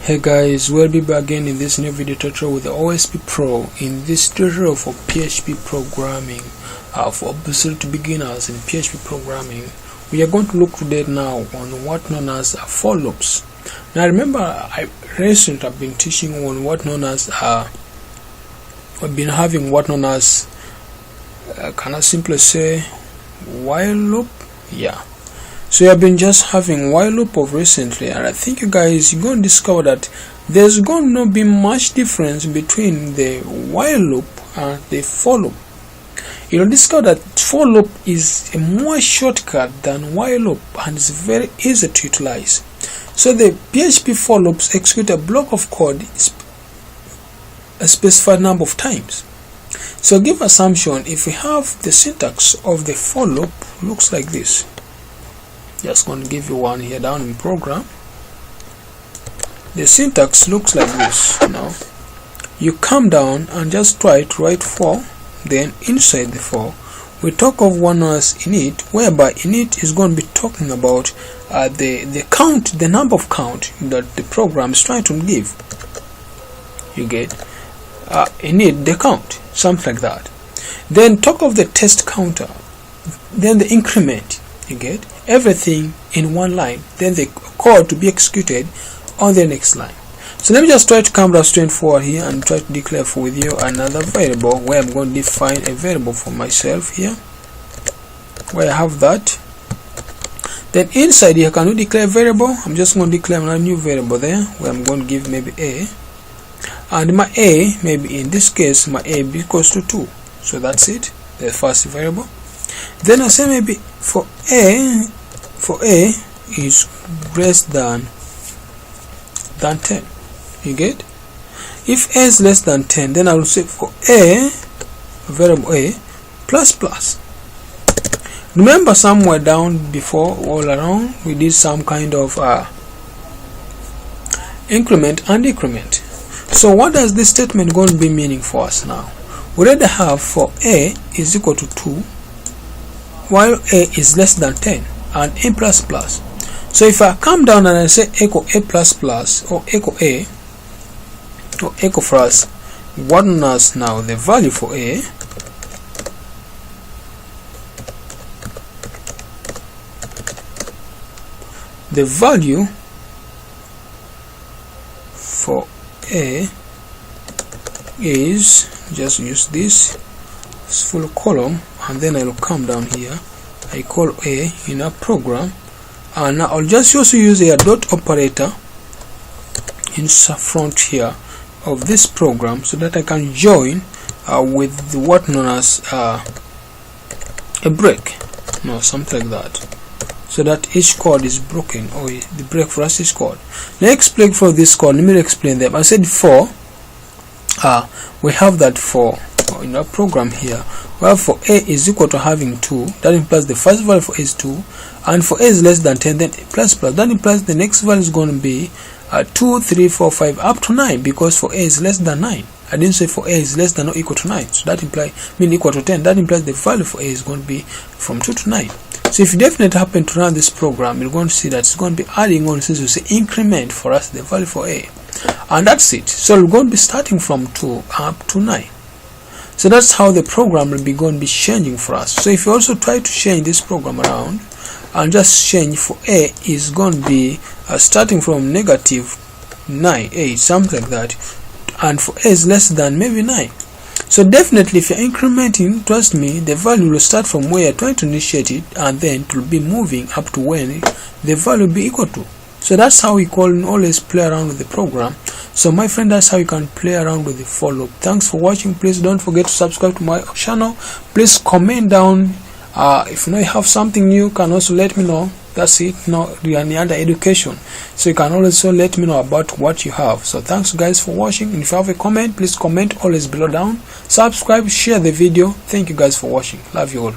Hey guys, we'll be back again in this new video tutorial with the OSP Pro. In this tutorial for PHP programming, for absolute beginners in PHP programming, we are going to look today now on what known as for loops. Now remember, I recently have been teaching on what known as I've been having what known as can I simply say while loop? Yeah. So I've been just having while loop of recently, and I think you guys you're going to discover that there's going to not be much difference between the while loop and the for loop. You'll discover that for loop is a more shortcut than while loop and it's very easy to utilize. So the PHP for loops execute a block of code a specified number of times. So give assumption if we have the syntax of the for loop looks like this. Just going to give you one here down in program. The syntax looks like this. Now you come down and just try to write for, then inside the for we talk of one as init, whereby init is going to be talking about the count, the number of count that the program is trying to give. You get init the count, something like that. Then talk of the test counter, then the increment. You get everything in one line, then the code to be executed on the next line. So let me just try to come down straight forward here and try to declare for with you another variable where I'm going to define a variable for myself here, where I have that. Then inside here, can we declare a variable? I'm just going to declare another new variable there where I'm going to give maybe a, and my a, maybe in this case my a equals to 2. So that's it, the first variable. Then I say maybe for a is less than 10. You get? If a is less than 10, then I will say for a variable a plus plus. Remember somewhere down before all around we did some kind of increment and decrement. So what does this statement going to be meaning for us now? We already have for a is equal to 2 while a is less than 10 and a plus plus. So if I come down and I say echo a plus plus or echo a or echo for us, what knows now the value for a, the value for a is, just use this full column, and then I will come down here, I call a in a program, and now I'll just also use a dot operator in front here of this program so that I can join with what known as a break, something like that, so that each code is broken, or the break for us is code. Let's explain for this code. Let me explain them. I said for we have that for in our program here, where for a is equal to having 2, that implies the first value for a is 2, and for a is less than 10, then plus plus, that implies the next value is going to be 2, 3, 4, 5 up to 9, because for a is less than 9. I didn't say for a is less than or equal to 9, so that implies equal to 10. That implies the value for a is going to be from 2 to 9. So if you definitely happen to run this program, you're going to see that it's going to be adding on, since we say increment for us the value for a, and that's it. So we're going to be starting from 2 up to 9. So that's how the program will be going to be changing for us. So if you also try to change this program around and just change for a is going to be starting from negative 9, 8, something like that, and for a is less than maybe 9. So definitely if you're incrementing, trust me, the value will start from where you're trying to initiate it, and then it will be moving up to when the value will be equal to. So that's how we can always play around with the program. So my friend, that's how you can play around with the for loop. Thanks for watching. Please don't forget to subscribe to my channel. Please comment down if you know you have something new, you can also let me know. That's it. You are any other education, so you can also let me know about what you have. So thanks guys for watching, and if you have a comment, please comment always below down. Subscribe, share the video. Thank you guys for watching. Love you all.